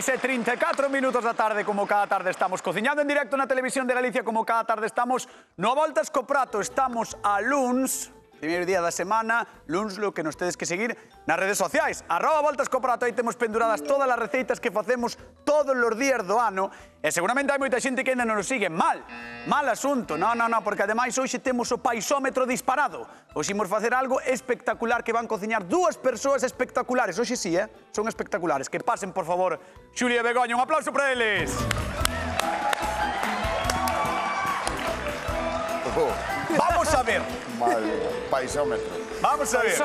34 minutos da tarde, como cada tarde estamos cociñando en directo na Televisión de Galicia, como cada tarde estamos no Voltas co Prato, estamos a luns, primeiro día da semana, luns lo que nos tedes que seguir nas redes sociais, @Voltas co Prato, aí temos penduradas todas as receitas que facemos todos os días do ano, e seguramente hai moita xente que ainda non nos sigue mal asunto, non, porque ademais hoxe temos o paisómetro disparado, hoxe imos facer algo espectacular que van cociñar dúas persoas espectaculares, hoxe sí, son espectaculares, que pasen por favor, Xulia e Begoña, un aplauso para eles. Vamos a ver. Paisómetro. Vamos a ver.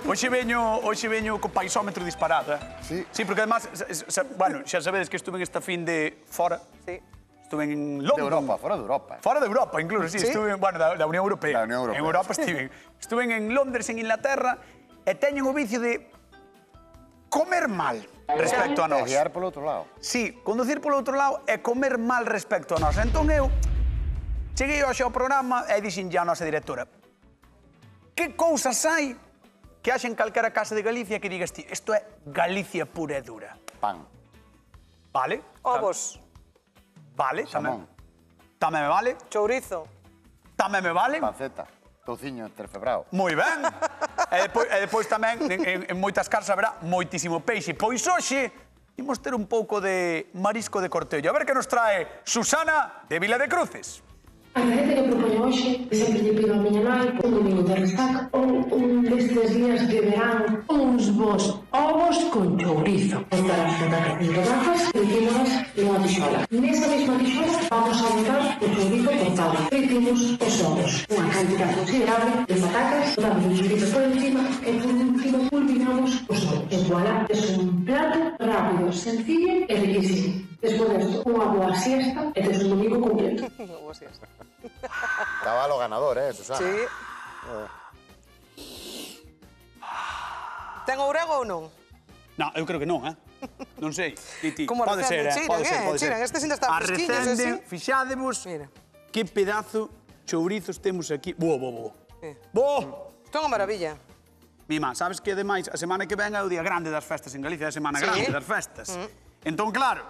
Hoxe veño co paisómetro disparado, Sí. Sí, porque además, bueno, xa sabedes que estuve esta fin de fora. Sí. Estuve en London. De Europa, fora de Europa. Fora de Europa, incluso, sí. Estuve, bueno, da Unión Europea. Da Unión Europea. En Europa estive. Estuve en Londres, en Inglaterra, e teñen o vicio de comer mal respecto a nós. E guiar polo outro lado. Sí, conducir polo outro lado e comer mal respecto a nós. Entón eu cheguei hoxe ao programa e dixenlle a nosa directora: que cousas hai que haxa en calquera casa de Galicia que digas ti, isto é Galicia pura e dura? Pan. Vale? Ovos, Vale, Xamón. tamén me vale. chourizo, Tamén me vale. Panceta. Touciño terfebrao. Moi ben. E depois tamén, en moitas casas haberá moitísimo peixe. Pois hoxe imos ter un pouco de marisco de Cortello. A ver que nos trae Susana de Vila de Cruces. A receta que propoño hoxe, sempre lle pido a miña nai un domingo de resaca ou un destes días que verán uns bons ovos con chourizo. Botar as 75 gafas e metímolas nunha tixola. Nesa mesma tixola vamos a botar o chourizo cortado. Fritimos os ovos. Unha cantidad considerable de patacas, botamos o chourizo por encima e por último pulvinamos os ovos. E voilà, é un plato rápido, sencillo e riquísimo. Despois desto, unha boa siesta e tes un domingo completo. boa siesta. Cabalo ganador, Susana? Sí. Ten ourego ou non? Non, eu creo que non, Non sei. Titi, Como pode ser, recende, pode ser, pode ser. chiran, estes ainda están fresquiños, Arrecende, así. fixádevos, Mira. que pedazo chourizos temos aquí. Bo. Isto é unha maravilla. Mima, sabes que ademais a semana que ven é o día grande das festas en Galicia, é a semana grande das festas. Entón, claro,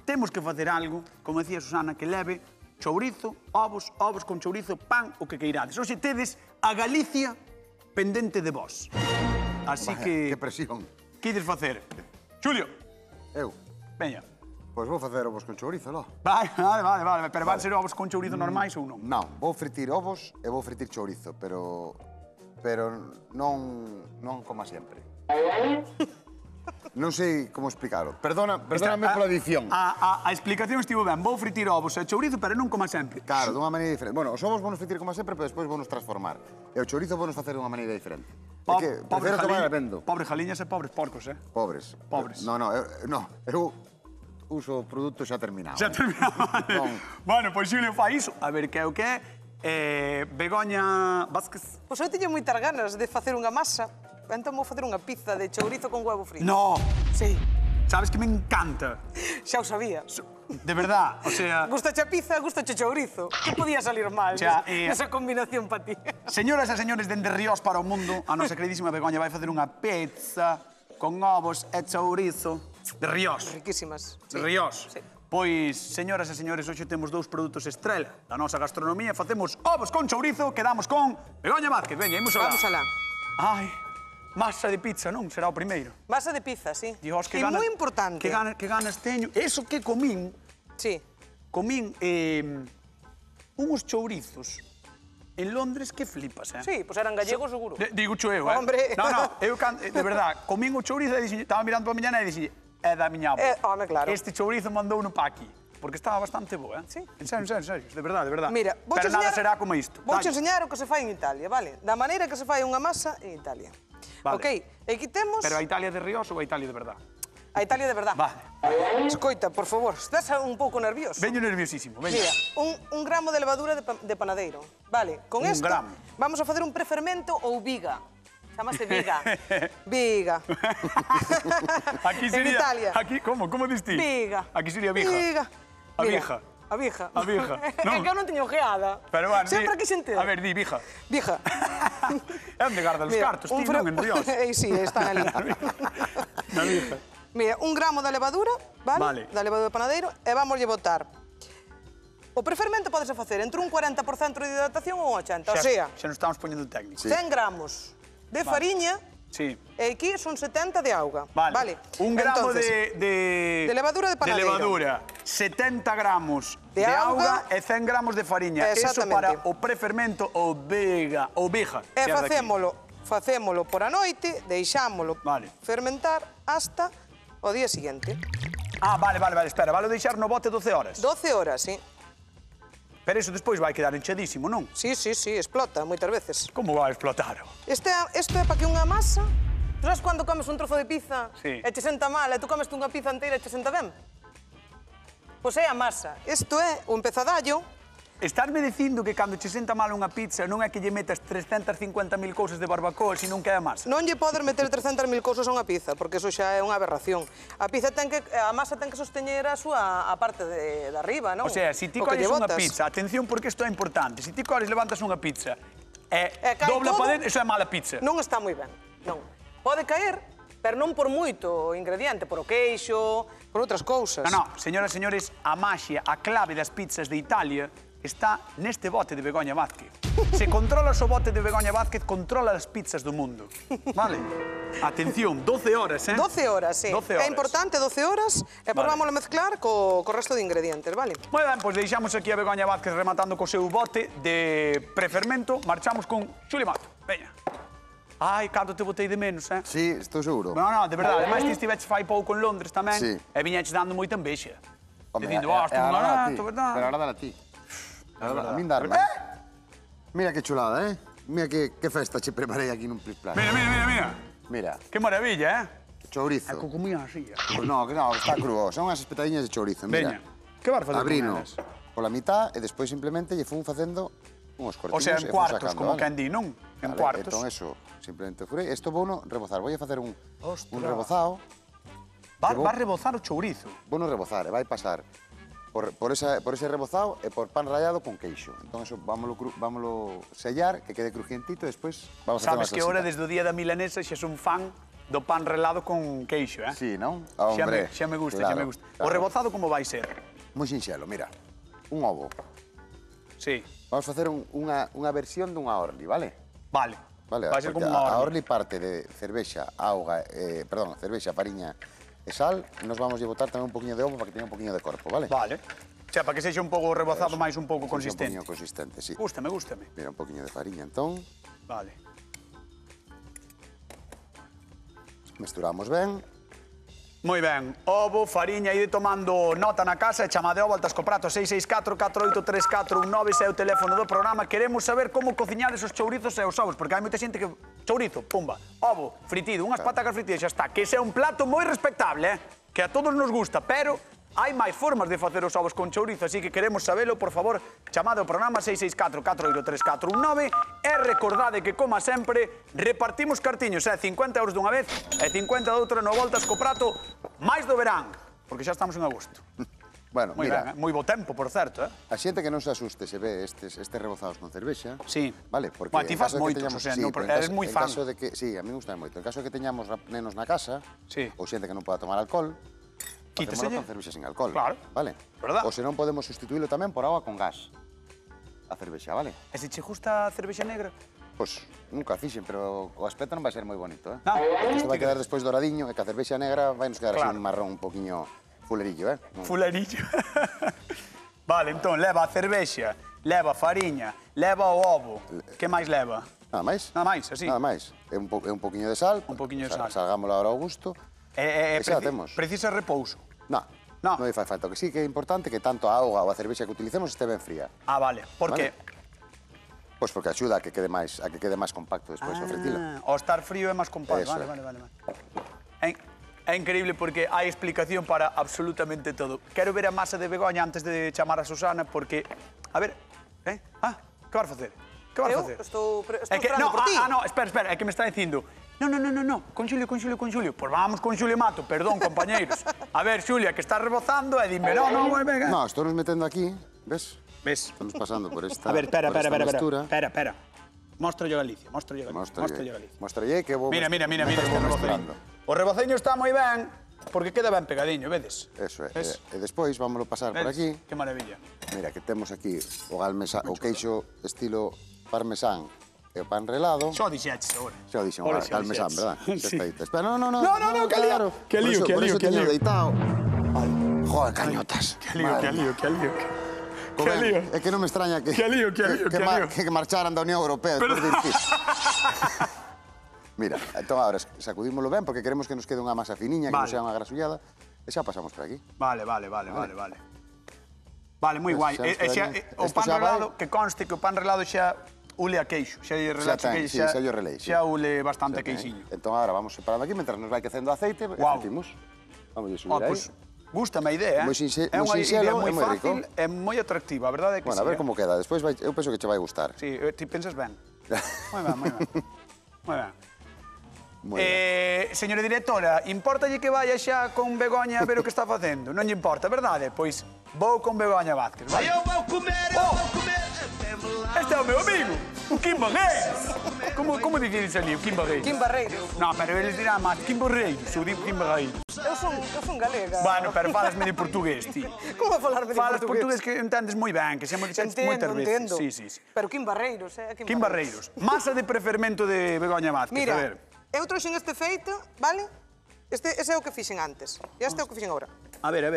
temos que facer algo, como decía Susana, que leve chourizo, ovos con chourizo, pan, o que queirades. Hoxe tedes a Galicia pendente de vos. Así que... Que presión. Que ides facer? Xulio, Eu? veña. Pois vou facer ovos con chourizo, lo. Vale. Pero van ser ovos con chourizo normais ou non? Non, vou fritir ovos e vou fritir chourizo, pero non como sempre. Non sei como explicarlo. Perdóname pola edición. A explicación estivo ben. Vou fritir ovos e chourizo, pero non como sempre. Claro, dunha maneira diferente. Bueno, os ovos vamos fritir como sempre, pero despois vamos transformar. E o chourizo vamos facer dunha maneira diferente. É que prefiro tomar vendo. Pobres jaliñas e pobres porcos, Pobres. Non, eu uso produto xa terminado. Xa terminado. Bueno, pois Xulio fai iso. A ver que é o que é. Begoña Vázquez. Pois eu teño moitas ganas de facer unha masa, entón vou facer unha pizza de chourizo con huevo frito. No. Sí. Sabes que me encanta. Xa o sabía. De verdad, o sea... Gustache a pizza, gustache chourizo. Que podía salir mal esa combinación para ti? Señoras e señores, dende Ríos para o mundo, a nosa queridísima Begoña vai facer unha pizza con ovos e chourizo de Ríos. Riquísimas. De Ríos. Sí. Pois, señoras e señores, hoxe temos dous produtos estrela da nosa gastronomía. Facemos ovos con chourizo, quedamos con Begoña Vázquez. Veña, imos alá. Vamos alá. Ai, masa de pizza, non? Será o primeiro. Masa de pizza, sí. Dios, E moi importante. Que ganas teño. Eso que comín, Sí. unhos chourizos en Londres que flipas, Sí, pois eran gallegos, seguro. Digo eu, Hombre. No, eu, de verdad, comín o chourizo e dixen, estaba mirando para a miña nai e dixen, é da miña avó. Home, claro. Este chourizo mandou uno para aquí. Porque estaba bastante bo, Sí. En serio, de verdad. Mira, pero nada será como isto. Vouche enseñar o que se fai en Italia, vale? Da maneira que se fai unha masa en Italia. Vale. Ok, e aquí temos... Pero a Italia de Ríos ou a Italia de verdad? A Italia de verdad. Vale. Escoita, por favor, estás un pouco nervioso. Veño nerviosísimo, veño. Mira, un gramo de levadura de panadeiro. Vale, con isto gramo. vamos a facer un prefermento ou viga. Chamase viga. Viga. Aquí sería... En Italia. Aquí, como diste? Viga. Aquí sería vija. Viga. A Mira, vija. A vija. A vija. É que eu non teño ojeada. Pero bueno, Sempre que xente. A ver, di, vija. Vija. É onde garda os cartos, ti non en Ríos. Sí, están ali. Na vija. Mira, 1 gramo da levadura, vale? Da levadura de panadeiro, e vamos lle botar. O prefermento podese facer entre un 40% de hidratación ou un 80%. O sea, xa nos estamos poñendo técnico. 100 gramos de fariña, sí. E aquí son 70 de auga. Vale. 1 gramo de levadura de panadeiro. De levadura, 70 gramos de auga e 100 gramos de fariña. Eso para o prefermento ou vega. E facémolo por a noite, deixámolo fermentar hasta o día seguinte. Ah, vale, espera, vale deixar no bote 12 horas? 12 horas, sí. Pero iso despois vai quedar enchadísimo, non? Sí, explota moitas veces. Como vai explotar? Isto é para que unha masa... Tu sabes cando comes un trozo de pizza e te senta mal e tú comes unha pizza inteira e te senta ben? Pois é a masa. Isto é o empezadallo. Estás-me dicindo que cando che senta mal unha pizza non é que lle metas 350.000 cousas de barbacoa, senón que é a masa? Non lle podes meter 300.000 cousas a unha pizza, porque iso xa é unha aberración. A masa ten que sosteñer a parte de arriba, non? O sea, se ti colles unha pizza, atención porque isto é importante, se ti colles levantas unha pizza e dobla para dentro, iso é mala pizza. Non está moi ben, non. Pode caer, pero non por moito ingrediente, por o queixo, por outras cousas. Non, señoras e señores, a maxia, a clave das pizzas de Italia está neste bote de Begoña Vázquez. Se controlas o bote de Begoña Vázquez, controla as pizzas do mundo. Vale? Atención, 12 horas, 12 horas, sí. 12 horas. É importante 12 horas e por vámoslo mezclar co resto de ingredientes, vale? Moi ben, pois deixamos aquí a Begoña Vázquez rematando co seu bote de prefermento. Marchamos con Xuli Mato. Veña. Ai, canto te botei de menos, Sí, estou seguro. Non, de verdade. Ademais, ti estiveches fai pouco en Londres tamén e viñeches dando moita envexa. Dicindo, estou un barato, verdad? Pero ahora dala a ti. A min darme. Mira que chulada, Mira que festa che preparei aquí nun Plis Plan. Mira. Que maravilla, Chourizo. Que comía así. No, que está crudo. Son unhas espetadiñas de chourizo, mira. Que vas facer Abrino pola mitad e despois simplemente lle fun facendo uns cortiños. O sea, en cuartos, como quen di, non? En cuartos. Entón, eso, simplemente furei. Isto vou no rebozar. Vou a facer un rebozado. Vas rebozar o chourizo? Vou no rebozar e vai pasar por ese rebozado e por pan rallado con queixo. Entón, eso, vámolo sellar, que quede crujientito, e despois vamos a facer unha Sabes salsita. que ahora, desde o día da milanesa, xa son fan do pan relado con queixo, Sí, non? Hombre, xa me gusta, xa me gusta. O rebozado como vai ser? Moi sinxelo, mira. Un ovo. Sí. Vamos a facer unha versión dunha orli, vale? Vale. Vai ser como unha A orli. orli parte de cervexa, cervexa, fariña e sal, nos vamos a botar tamén un poquinho de ovo para que teña un poquinho de corpo, vale? Vale. O sea, para que sexa un pouco rebozado, máis un pouco consistente. Un poquinho consistente, sí. Gústame. Mira, un poquinho de fariña, entón. Vale. Mesturamos ben. Moi ben. Ovo, fariña, ide tomando nota na casa e chamade ao voltas co prato 664-483419 é o teléfono do programa. Queremos saber como cociñades os chourizos e os ovos, porque hai moita xente que... Chourizo, pumba, ovo, fritido, unhas patacas fritidas, xa está. Que ese é un plato moi respectable, que a todos nos gusta, pero hai máis formas de facer os ovos con chourizo, así que queremos sabelo, por favor, chamade ao programa 664-483419 e recordade que, como sempre, repartimos cartiños, 50 euros dunha vez e 50 doutra no voltas co prato máis do verán, porque xa estamos en agosto. Bueno, moi mira, ben, moi bo tempo, por certo, a xente que non se asuste se ve estes rebozados con cervexa. Sí. Vale, porque Bueno, ti fas moitos, o sea, eres moi fan. En caso de que, sí, a mí me gusta moito. En caso de que teñamos nenos na casa, ou xente que non poda tomar alcohol, facémoslo con cervexa sin alcohol. Claro. Vale? Verdad. Ou se non podemos sustituílo tamén por agua con gas. A cervexa, vale? E se che gusta a cervexa negra? Pois nunca fixen, pero o aspecto non vai ser moi bonito, Non. Isto vai quedar despois doradiño e que a cervexa negra vai nos quedar así un marrón un poquinho fulerillo, Fulerillo. Vale, entón, leva a cervexa, leva a fariña, leva o ovo. Que máis leva? Nada máis. Nada máis, así. Nada máis. É un poquinho de sal. Un poquinho de sal. Salgámoslo ahora ao gusto. E xa temos. Precisa repouso? Non. Non lle fai falta. O que sí que é importante que tanto a auga ou a cervexa que utilicemos este ben fría. Ah, vale. Por que? Pois porque axuda a que quede máis compacto despois o fritilo. O estar frío é máis compacto. Vale. É increíble porque hai explicación para absolutamente todo. Quero ver a masa de Begoña antes de chamar a Susana porque... A ver, que vas facer? Que vas facer? Eu estou esperando por ti. No, espera, é que me está dicindo... No, con Xulio. Pois vamos con Xulio Mato, perdón, compañeiros. A ver, Xulia, que estás rebozando e dime, venga. No, estou nos metendo aquí, ves? Ves? Estamos pasando por esta A ver, espera. mistura. Móstralle Galicia. Mostralle que vou... Mira, este reboceño. O reboceño está moi ben, Porque queda ben pegadiño, vedes? Eso é. E despois, vámoslo pasar por aquí. Que maravilla. Mira, que temos aquí o queixo estilo parmesán e o pan relado. Só dixeches agora. Xa o dixen, parmesán, verdad? Sí. Espera, no, No, que lío. Que lío, que lío, que lío. Deitado. Joder, cañotas. Que lío. É que non me extraña que marcharan da Unión Europea despois de ir. Mira, entón agora sacudímoslo ben porque queremos que nos quede unha masa finiña, que non sea unha grasullada, e xa pasamos por aquí. Vale, moi guai. O pan relado, que conste que o pan relado xa ule a queixo, xa ule bastante queixiño. Entón agora vamos separando aquí, mentre nos vai quecendo aceite, efectimos. Vamos a subir aí. Gústame a idea, moi sinxelo e moi rico. É moi atractiva, a verdade é que sí. Bueno, a ver como queda, despois eu penso que che vai gustar. Sí, ti pensas ben. Moi ben. Señora directora, importalle que vaya xa con Begoña a ver o que está facendo? Non lle importa, verdade? Pois vou con Begoña Vázquez, vale? Eu vou comer. Este é o meu amigo, o Kim Barreiros. Como dicir ali, o Kim Barreiros? Kim Barreiros. Non, pero eles dirán máis Kim Barreiros, eu digo Kim Barreiros. Eu son galega. Bueno, pero falas medio portugués, ti. Como falarme de portugués? Falas portugués que entendes moi ben, que xa me dixentes moitas veces. Entendo. Sí. Pero Kim Barreiros, Kim Barreiros. Masa de prefermento de Begoña Vázquez, a ver. Mira, eu trouxen este feito, vale? Ese é o que fixen antes. E este é o que fixen agora. A ver.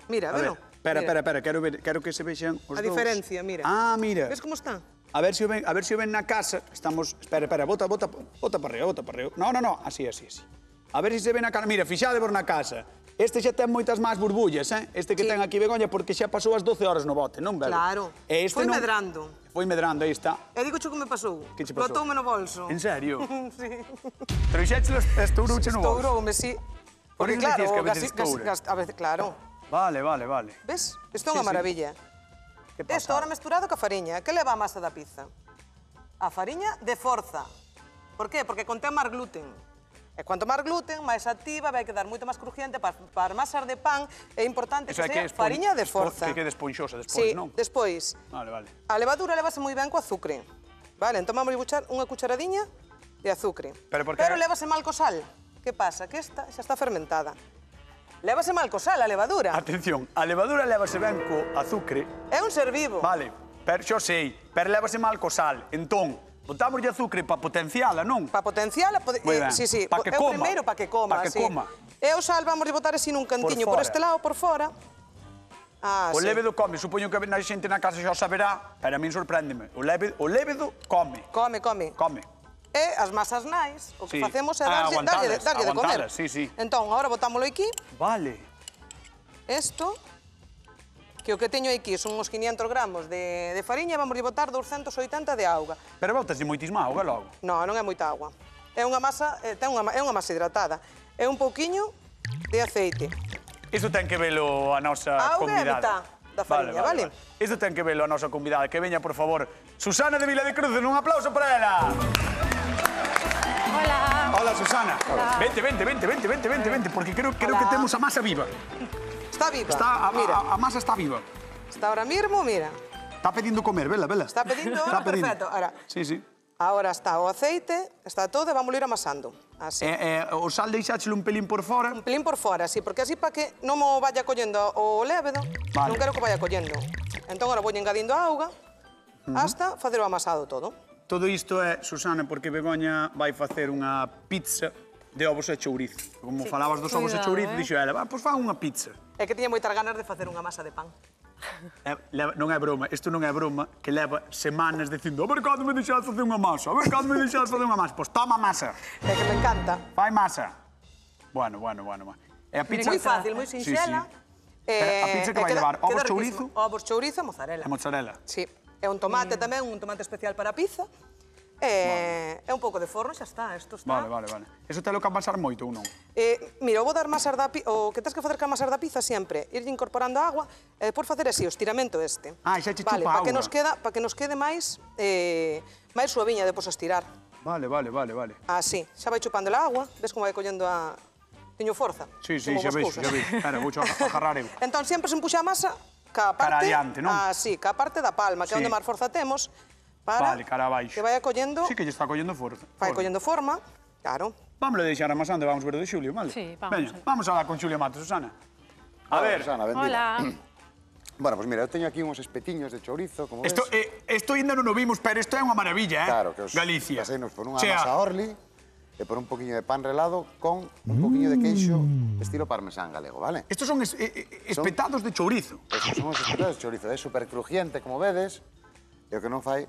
Mira, velo. Espera, quero que se vexan os dous. A diferencia, mira. Ah, mira. Ves como está? A ver se o ven na casa. Estamos... Espera, bota para arriba. No, así. A ver se se ven na casa. Mira, fixade vos na casa. Este xa ten moitas máis burbullas, Este que ten aquí Begoña, porque xa pasou as 12 horas no bote, non, Bego? Claro. Foi medrando. Foi medrando, aí está. E digo que me pasou. Que che pasou? Flotoume no bolso. En serio? Sí. Trouxeches estourouche no bolso? Estouroume, sí. Por iso dicías que a veces estoura. A veces, claro. Vale. Ves? Isto é unha maravilla. Isto ahora mesturado ca fariña. Que leva a masa da pizza? A fariña de forza. Por qué? Porque contén máis gluten. E cuanto máis gluten, máis activa, vai quedar moito máis crujiente para masas de pan. É importante que sea fariña de forza. Que quede esponxosa despois, non? Sí, despois. Vale. A levadura levase moi ben co azucre. Vale, entón vamos a buchar unha cucharadiña de azucre. Pero levase mal co sal. Que pasa? Que esta xa está fermentada. Levase mal co sal, a levadura. Atención, a levadura levase ben co azucre. É un ser vivo. Vale, pero xo sei, pero levase mal co sal. Entón, botámoslle azucre para potenciala, non? Para potenciala, sí. Para que coma. É o primeiro para que coma, sí. E o sal vamos a botar así nun cantiño por este lado, por fora. O lévedo come, supoño que a xente na casa xa o saberá, pero a min sorpréndeme. O lévedo come. Come. E as masas nais, o que facemos é darlle de comer. Sí. Entón, agora botámoslo aquí. Vale. Isto, que o que teño aquí son uns 500 gramos de fariña e vamos a botar 280 de auga. Pero botaslle moitísima auga logo. Non é moita auga. É unha masa hidratada. É un pouquiño de aceite. Iso ten que velo a nosa convidada. Auga e a mitad da fariña, vale? Iso ten que velo a nosa convidada. Que veña, por favor, Susana de Vila de Cruz. Un aplauso para ela. Hola, Susana. Vente, porque creo que temos a masa viva. Está viva, mira. A masa está viva. Está ahora mismo, mira. Está pedindo comer, vela. Está pedindo, perfecto. Ahora, sí. Ahora está o aceite, está todo e vamos ir amasando. Así. O sal deixáchelo un pelín por fora? Un pelín por fora, sí, porque así para que non mo vaya collendo o lévedo, non quero que vaya collendo. Entón, agora vou engadindo a auga hasta facer o amasado todo. Todo isto é, Susana, porque Begoña vai facer unha pizza de ovos e chourizo. Como falabas dos ovos e chourizo, dixo ela, pois fan unha pizza. É que tiña moitas ganas de facer unha masa de pan. Non é broma, isto non é broma, que leva semanas dicindo a ver cando me deixas facer unha masa, Pois toma masa. É que me encanta. Fai masa. Bueno. E a pizza... Moi fácil, moi sinxela. A pizza que vai levar? Ovos chourizo? Ovos chourizo e mozzarella. E mozzarella? Sí. É un tomate tamén, un tomate especial para a pizza. É un pouco de forno, xa está, isto está. Vale. Eso telo que amasar moito ou non? Mira, vou dar masas da pizza, o que tens que facer ca masas da pizza sempre, irlle incorporando agua e depois facer así, o estiramento este. Xa che chupa auga. Para que nos quede máis suaviña depois a estirar. Vale. Así, xa vai chupando a agua, ves como vai collendo a... Teño forza. Sí, xa vexo. Espera, vou agarrar eu. Entón, sempre se empuxa a masa ca parte... Cara adiante, non? Sí, ca parte da palma, que é onde máis forza temos. Vale, cara abaixo. Que vai collendo... Sí, que lle está collendo forza. Vai collendo forma. Claro. Vámonos a deixar amasando e vamos ver o de Xulio, vale? Sí, vamos. Veña, vamos a hablar con Xulio Matos, Susana. A ver, Susana, benvida. Hola. Bueno, pues mira, eu teño aquí uns espetiños de chourizo, como ves. Isto ainda non o vimos, pero isto é unha maravilla, eh? Claro, que os Galicia. paseinos por unha Chea, masa orli e por un poquinho de pan relado con un poquinho de queixo estilo parmesán galego, vale? Estos son espetados de chourizo. Estos son os espetados de chourizo, é super crujiente, como vedes, e o que non fai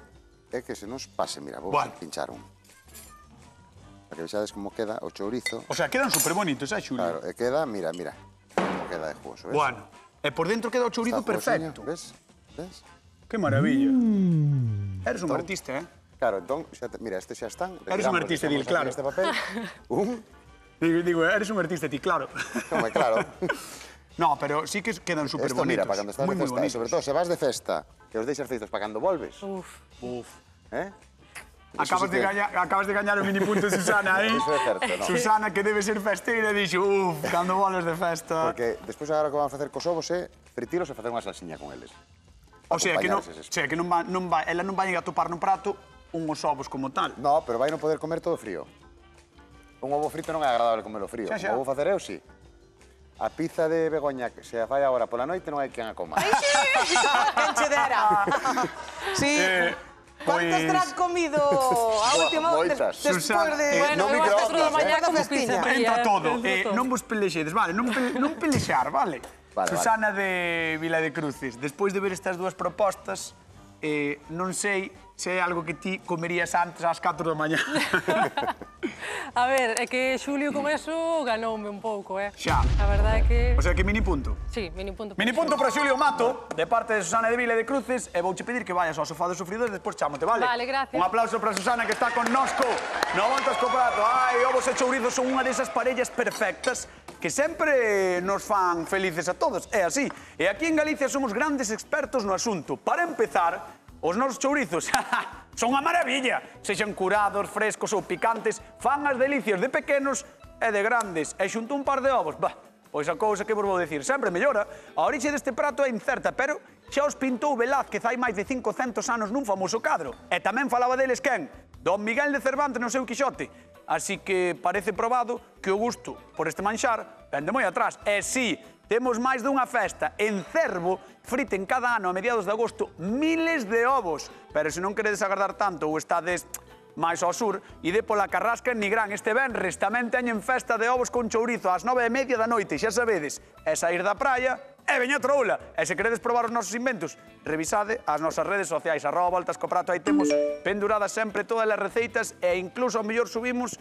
é que se nos pase, mira, vou Bueno. pinchar un. Para que vexades como queda o chourizo. O sea, quedan super bonitos, Xulio? Claro, e queda, mira, como queda de jugoso, ves? Bueno, e por dentro queda o chourizo Está jugosiño, perfecto. ves? Ves? Que maravilla. Eres un artista, eh? Claro, entón, mira, estes xa están. Eres un artista, dil, claro. Este papel. Digo, eres un artista ti, claro. Home, claro. No, pero sí que quedan super Esto, bonitos. mira, para cando estás de Moi, moi festa, e bonitos. sobre todo, se vas de festa, que os deixas feitos para cando volves, Uf. eh? Acabas de gañar o minipunto, Susana, eh? Iso é certo, non? Susana, que debe ser festeira, dixo, cando voles de festa. Porque despois agora o que vamos a facer cos ovos é fritilos e facer unha salsiña con eles. O sea, que non, Acompañarse eses. ela non vai a topar no prato unhos ovos como tal. No, pero vai non poder comer todo frío. Un ovo frito non é agradable comelo frío. Xa, xa. Como vou facer eu, sí. A pizza de Begoña, que se a fai agora pola noite, non hai quen a coma. Quen che dera. Sí. ¿Cuántas Pois- has comido a última hora Moitas. despois Susana, de... Bueno, no eu ás 4 da microondas, mañá eh. como Festiña. pizza fría. Entra todo. entra todo. Non vos pelexedes, vale? Non pelexar, vale? Vale, Susana de Vila de Cruces, despois de ver estas dúas propostas, non sei se é algo que ti comerías antes ás 4 da mañá. A ver, é que Xulio con eso ganoume un pouco, Xa. A verdade é que... O sea que mini punto. Sí, mini punto. Mini punto para Xulio Mato, de parte de Susana de Vila de Cruces, e vouche pedir que vayas ao sofá dos sofridores e despois chámote, vale? Vale, gracias. Un aplauso para Susana que está connosco no Voltas co Prato. Ai, ovos e chourizos son unha desas parellas perfectas que sempre nos fan felices a todos. É así. E aquí en Galicia somos grandes expertos no asunto. Para empezar, os nosos chourizos son a maravilla. Sexan curados, frescos ou picantes, fan as delicias de pequenos e de grandes. E xunto un par de ovos, pois a cousa que vos vou dicir, sempre mellora. A orixe deste prato é incerta, pero xa os pintou Velázquez hai máis de 500 anos nun famoso cadro. E tamén falaba deles quen? Don Miguel de Cervantes no seu Quixote. Así que parece probado que o gusto por este manxar vende moi atrás. E sí, temos máis dunha festa en Cervo, friten cada ano a mediados de agosto miles de ovos. Pero se non queredes agardar tanto ou estades máis ao sur, ide pola Carrasca en Nigrán. Este venres tamén teñen festa de ovos con chourizo ás 9:30 da noite, xa sabedes. É saír da praia e veña troula. E se queredes probar os nosos inventos, revisade as nosas redes sociais, @voltascoprato, aí temos penduradas sempre todas as receitas e incluso ao mellor subimos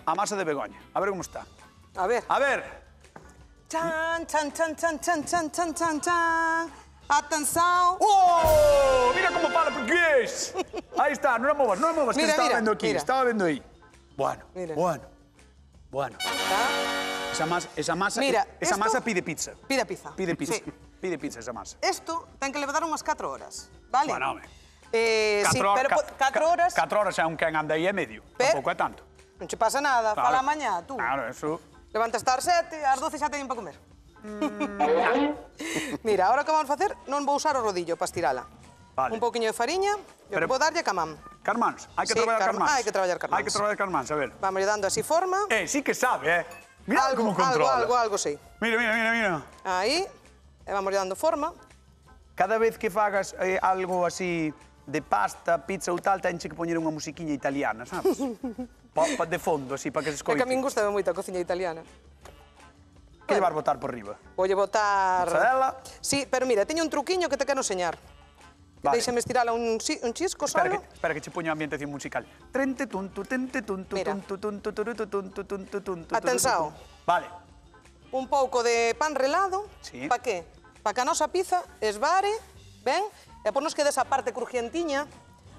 a masa de Begoña. A ver como está. A ver. A ver, Chan, chan, chan, chan, chan, chan, chan, chan, chan. Atenção. ¡oh! Mira como fala portugués. Aí está, non a movas, que Mira, estaba mira, vendo aquí, mira. estaba vendo aí. Bueno, Mira. bueno. Tá? Esa masa Mira, esa esto- masa pide pizza. Pide pizza. Pide pizza. Sí. Pide pizza esa masa. Isto ten que levar unhas 4 horas, vale? Bueno, home. Sí, pero 4 horas 4 horas é un quen anda aí e medio. Tampouco é tanto. non che pasa nada. Claro. Fala mañá, tú. Claro, eso. Levantas ás 7, ás 12 xa teñen para comer. Mira, ahora que vamos a facer, non vou usar o rodillo para estirala. Vale. Un pouquiño de fariña, e Pero- vou darlle camán. Carmáns, hai que Sí, traballar carmáns. hai que traballar carmáns. Hai que traballar carmáns, a ver. Vamos dando así forma. Sí que sabe, Mira Algo, como controla. algo, sí. Mira. Aí, e vamos dando forma. Cada vez que fagas algo así de pasta, pizza ou tal, tenche que poñer unha musiquiña italiana, sabes? De fondo, así, para que se É que escoite. a min gustaba moito a cociña italiana. Que llevar botar por riba? Voulle botar... Mozzarella. Sí, pero mira, teño un truquiño que te quero enseñar. Vale. Déixame estirala un chisco solo. Espera que che poño a ambientación musical. Trente tuntu, tente tuntu, Mira. tuntu, tuntu, turutu, tuntu, tuntu, tuntu, Atensao. Vale. Un pouco de pan relado. Sí. Pa que? Pa que a nosa pizza esvare, ben? E por nos quede esa parte crujientiña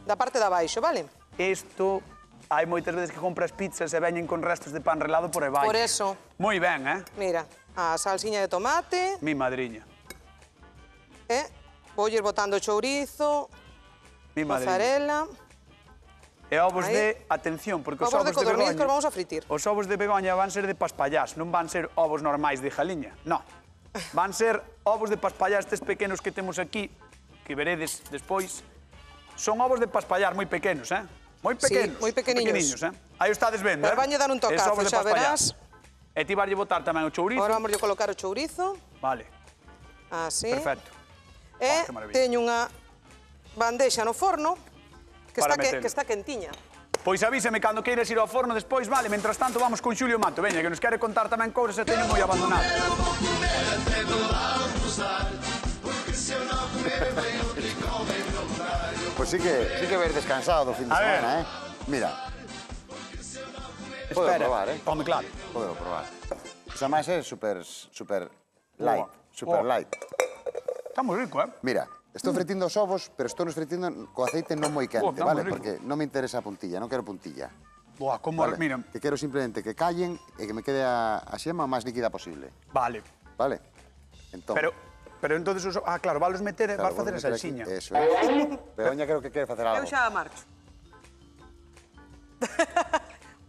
da parte de abaixo, vale? Isto, hai moitas veces que compras pizzas e veñen con restos de pan relado por aí. Por eso. Moi ben, Mira, a salsiña de tomate, Mi madriña. voulle ir botando chourizo, Mi madriña. mozzarella... E ovos Aí. de, atención, porque os Ovos de ovos de codorniz que os Begoña... vamos a fritir. Os ovos de Begoña van ser de paspallás, non van ser ovos normais de jaliña, no. Van ser ovos de paspallás estes pequenos que temos aquí, que veredes despois. Son ovos de paspallar moi pequenos, Moi pequenos. moi pequeniños. Aí o estades vendo, Pero vanlle dar un tocazo, xa verás. E ti varlle botar tamén o chourizo. Agora vamos a colocar o chourizo. Vale, Así. perfecto. E que maravilla. teño unha bandexa no forno que Para está, meter. que está quentiña. Pois avísame cando queiras ir ao forno despois, vale? Mentras tanto vamos con Xulio Mato. Veña, que nos quere contar tamén cousas e teño moi abandonado. Pues sí que ver descansado do fin de A ver. semana, Mira. Podo Espera. probar, Home, claro. Podo probar. O sea, máis é super light. Super light. Está moi rico, Mira, estou fritindo os ovos, pero estou nos fritindo co aceite non moi quente, está vale? moi rico. Porque non me interesa a puntilla, non quero puntilla. Boa, como, Vale? mira. Que quero simplemente que callen e que me quede a xema o máis líquida posible, Vale. vale? Entón, Pero entonces, claro, valos meter, claro, vas facer a vou meter aquí, salsiña. Eso, Begoña creo que quere facer algo. Eu xa marcho.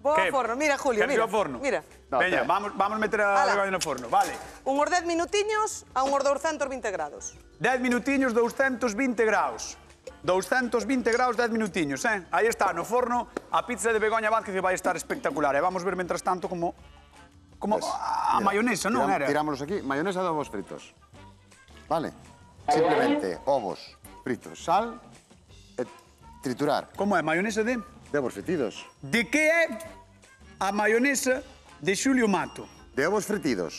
Vou ao Que? forno, mira, Julio, Queres ir mira. ao forno? Mira, No, Veña, espera. vamos meter a Ala. Begoña no forno, vale. unhos 10 minutiños a unhos 220 grados. 10 minutiños, 220 graus. 220 graus, 10 minutiños, Aí está, no forno, a pizza de Begoña Vázquez vai estar espectacular. E vamos ver, mentras tanto, como Pues, a mira, mayonesa, non era? Tirámoslos aquí, mayonesa de ovos fritos. Vale? Simplemente ovos fritos, sal e triturar. Como é, mayonesa de? De ovos fritidos. De que é a mayonesa de Xulio Mato? De ovos fritidos.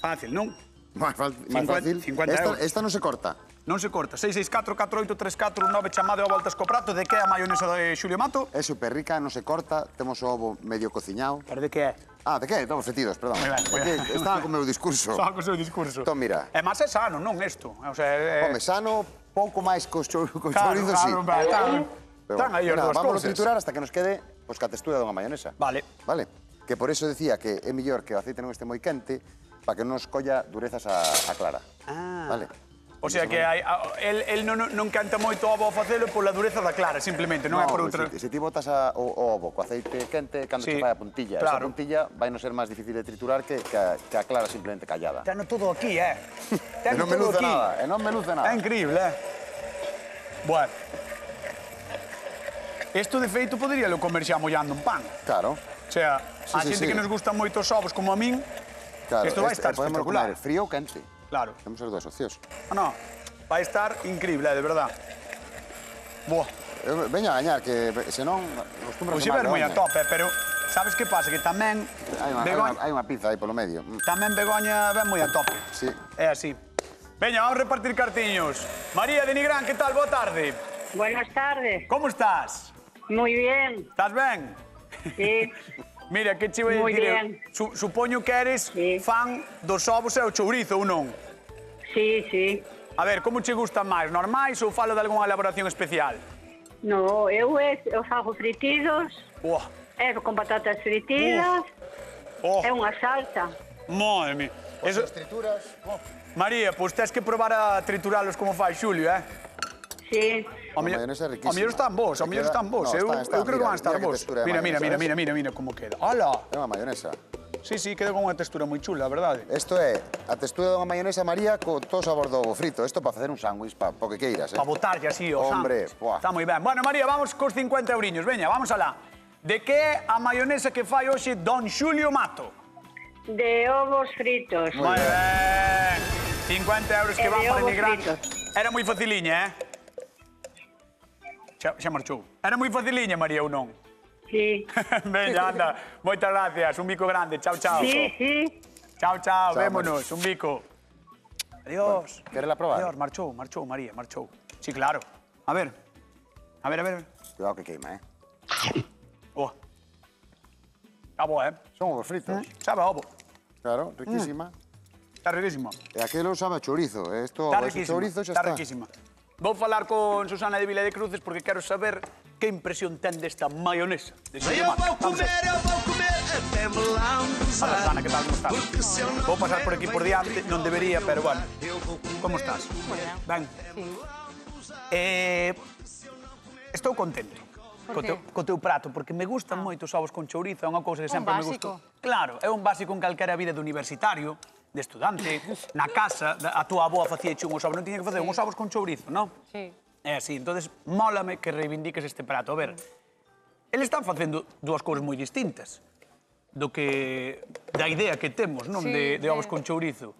Fácil, non? Máis fácil. 50 euros. Esta non se corta. Non se corta. 664-483419 chamado a voltas co prato. De que é a mayonesa de Xulio Mato? É super rica, non se corta. Temos o ovo medio cociñado. Pero de que é? Ah, de que? De ovos fritidos, perdón. Moi ben, moi É que ben. estaba con o meu discurso. Só co seu discurso. Entón, mira. É máis é sano, non isto. O sea, Home, sano, pouco máis co chourizo, claro, sí. Están aí as Nada, dúas vámonos cousas. triturar hasta que nos quede pois, ca textura dunha mayonesa. Vale. Vale? Que por eso decía que é mellor que o aceite non este moi quente para que non nos colla durezas a clara. Ah. Vale? O sea que el non canta moito o ovo a facelo pola dureza da clara, simplemente, non é por outra... Se ti botas o ovo co aceite quente, cando Sí, che fai a puntilla, claro. esa puntilla vai non ser máis difícil de triturar que a clara simplemente callada. Teno todo aquí, E Teno non me todo luce aquí. nada, e non me luce nada. É increíble, Bueno. Isto, de feito, poderíalo comer xa mollando un pan. Claro. O sea, a sí, xente sí. que nos gustan moito os ovos, como a min, Claro, isto vai estar podemos espectacular. comer frío ou quente. Claro. Temos as dúas opcións. No, vai estar increíble, de verdad. Buah. Veña a gañar, que senón acostumbras Pois se ver moi a tope, pero sabes que pasa? Que tamén Hai unha pizza aí polo medio. tamén Begoña ven moi a tope. Sí. É así. Veña, vamos a repartir cartiños. María de Nigrán, que tal? Boa tarde. Buenas tardes. Como estás? Muy bien. Estás ben? Sí. Mira, que che vou Moi dicir? bien. Supoño que eres Sí. fan dos ovos e o chourizo, ou non? Sí, sí. A ver, como che gustan máis? Normais ou falo de algunha elaboración especial? No, eu os hago fritidos, Buah. con patatas fritidas, Oh, é unha salsa. madre mía. Eso... trituras. María, pois tes que probar a trituralos como fai Xulio, Sí. Ao mellor- mayonesa é riquísima. ao mellor están vos, ao mellor Queda- están vos. No, Eu están, creo que van a estar mira que vos. textura de Mira, mayonesa, mira como queda. Hala! É unha mayonesa. Sí, queda con unha textura moi chula, a verdade. Isto é a textura dunha mayonesa María con todo o sabor do ovo frito. Isto para facer un sándwich, para o que queiras, Para botarlle así, o Hombre, sándwich. buah. Está moi ben. Bueno, María, vamos cos 50 euriños. Veña, vamos alá. De que é a mayonesa que fai hoxe Don Xulio Mato? De ovos fritos. Moi ben. 50 euros que E van de para ovos Nigrán. fritos. Era moi faciliña, Xa marchou. Era moi faciliña, María, ou non? Sí. Veña, anda. Moitas gracias. Un bico grande. Chao, chao. Sí, sí. Chao, Chao, vémonos. Un bico. Adiós. quérela probar? Adiós, marchou, María, marchou. Sí, claro. A ver. A ver. Cuidado que queima, Oh. Está boa, Son ovos fritos. Sabe a ovo. Claro, riquísima. Está riquísima. E aquelo sabe a chourizo. Isto, Está ese riquísima. chourizo xa Está está. riquísima. Vou falar con Susana de Vila de Cruces porque quero saber que impresión ten desta mayonesa de Xulio Mato. Vamos a ver. Hola, Susana, que tal? Como estás? Vou pasar por aquí por diante, non debería, pero bueno. Como estás? Ben. Estou contento co teu prato, porque me gustan moito os ovos con chourizo, é unha cousa que sempre me gustou. Claro, é un básico en calquera vida de universitario, de estudante, na casa, a túa aboa facía uns ovos, non tiña que facer uns ovos con chourizo, non? Sí. É así, entonces mólame que reivindiques este prato. A ver, Eles están facendo dúas cousas moi distintas da idea que temos, non? De ovos con chourizo.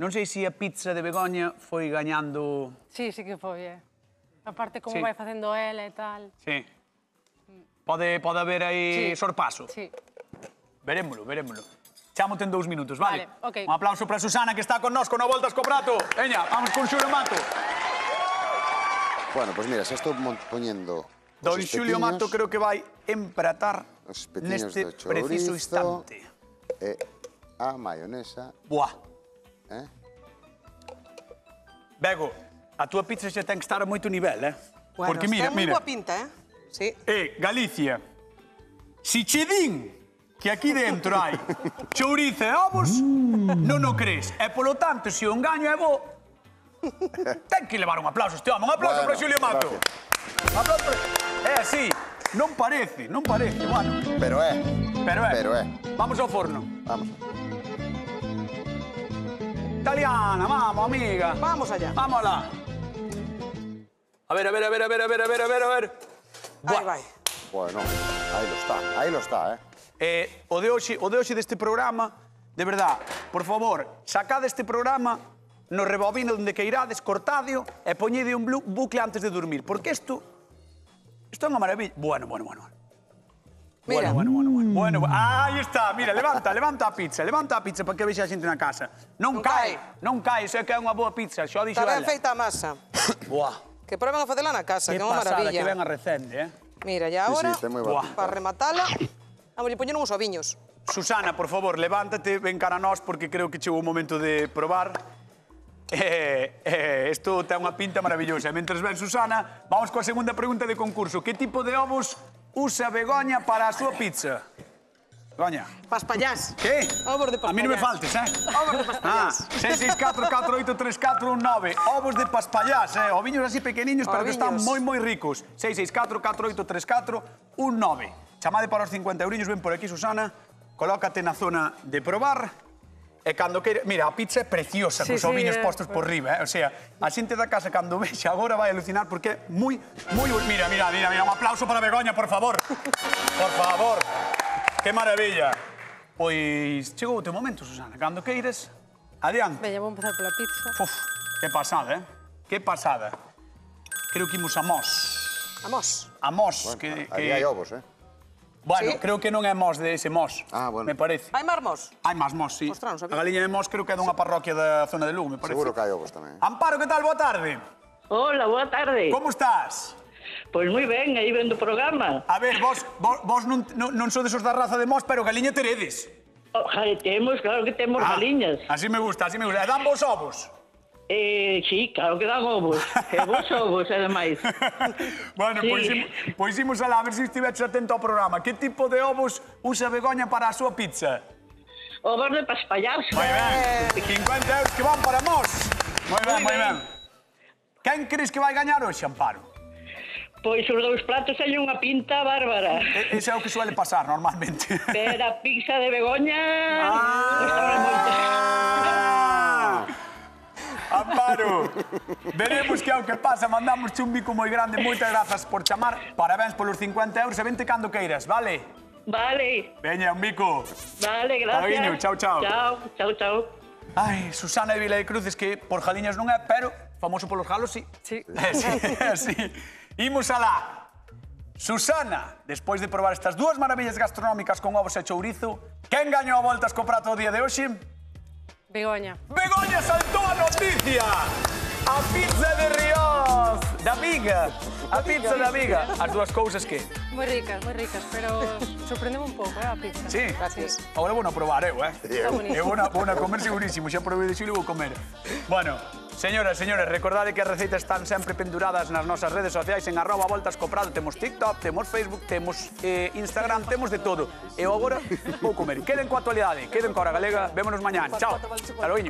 Non sei se a pizza de Begoña foi gañando... Sí, sí que foi, Aparte, como vai facendo ela e tal. Sí. Pode haber aí sorpaso? Sí. Verémolo. Chámote en 2 minutos, vale? Vale, ok. Un aplauso para Susana, que está con nós, con a Voltas co Prato. Veña, vamos con Xulio Mato. Bueno, pues mira, xa estou poñendo Don Xulio Mato creo que vai empratar os espetiños neste do preciso chourizo instante. e a maionesa. Buah. Eh? Bego, a túa pizza xa ten que estar a moito nivel, Bueno, Porque mira, ten moi mira. boa pinta, Sí. Galicia, si che din que aquí dentro hai chourizo e ovos, non o crees. E polo tanto, se o engaño é bo, ten que levar un aplauso este home. Un aplauso para Xulio Mato. Un aplauso para... É así, non parece, bueno. Pero é. Pero é. Vamos ao forno. Vamos. Italiana, vamos, amiga. Vamos allá. Vamos alá. A ver. Aí vai. Bueno, aí lo está, O de hoxe deste programa, de verdad, por favor, sacad este programa, no rebobino onde que irades, cortadio, e poñede un bucle antes de dormir, porque isto é unha maravilla. Bueno. Mira. Bueno, aí está, mira, levanta a pizza para que vexa a xente na casa. Non cae, sei que é unha boa pizza, xa o dixo Está ben ela. feita a masa. Buah, Que proben a facela na casa, que que é unha pasada, maravilla. que ben a recende, Mira, e agora, ten moi boa pinta. para rematala, vamos a poñer uns oviños. Susana, por favor, levántate, ven cara a nós, porque creo que chegou o momento de probar. Isto ten unha pinta maravillosa. Mentres ven Susana, vamos coa segunda pregunta de concurso. Que tipo de ovos usa Begoña para a súa pizza? Begoña. Paspallás. Que? Ovos de A mí non me faltes, Ovos de paspallás. 664-483-419. Ovos de paspallás, Oviños así pequeniños, pero que están moi ricos. 664-483-419. Chamade para os 50 euriños, ven por aquí, Susana. Colócate na zona de probar. E cando queira... Mira, a pizza é preciosa, cos oviños postos por riba, O sea, a xente da casa, cando vexa agora, vai alucinar, porque é moi... Mira, un aplauso para Begoña, por favor. Por favor. Que maravilla. Pois chegou o teu momento, Susana. Cando queires, adiante. Veña, vou empezar pola pizza. Uf, que pasada, Que pasada. Creo que imos a Mos. A mos. Aí hai ovos, Bueno, Sí. creo que non é Mos de ese Mos. Ah, bueno. Me parece. Hai marmos? Hai máis Mos, sí. Ostras, non sabía. A galiña de Mos creo que é dunha parroquia da zona de Lugo, me parece. Seguro que hai ovos tamén. Amparo, que tal? Boa tarde. Hola, boa tarde. Como estás? Pois moi ben, aí vendo o programa. A ver, vos non sodes os da raza de Mos, pero galiña teredes. Temos, claro que temos galiñas. Así me gusta. E dan vos ovos? Sí, claro que dan ovos. E vos ovos, ademais. Bueno, Sí. pois imos alá, a ver se estiveches atento ao programa. Que tipo de ovos usa Begoña para a súa pizza? Ovos de paspallás. Moi ben, 50 euros que van para Mos. Moi ben. Quen crees que vai gañar hoxe, Amparo? Pois os dous platos hai unha pinta bárbara. Ese é o que suele pasar normalmente. Pero a pizza de Begoña... Amparo, veremos que é o que pasa. Mandamos un bico moi grande. Moitas grazas por chamar. Parabéns polos 50 euros e vente cando queiras, vale? Vale, Veña, un bico. vale, gracias. Cariño, chao. Chao. Ai, Susana de Vila de Cruces, que por Jaliñas non é, pero famoso polos galos, sí. Sí. Sí. Imos alá. Susana, despois de probar estas dúas maravillas gastronómicas con ovos e chourizo, quen gañou a Voltas co Prato o día de hoxe? Begoña. Begoña saltou a noticia! A pizza de Ríos, da Viga. A pizza da Viga. As dúas cousas que... Moi ricas, pero sorprendeme un pouco, a pizza. Sí? Gracias. Agora vou a probar, Está bonito. Eu vou a comer segurísimo, xa provei de Xulio vou comer. Bueno, señoras, señores, recordade que as receitas están sempre penduradas nas nosas redes sociais en @voltascoprado. Temos TikTok, temos Facebook, temos Instagram, temos de todo. Eu agora vou comer. Queden coa actualidade, queden coa Hora Galega. Vémonos mañán. Chao. Hasta logo.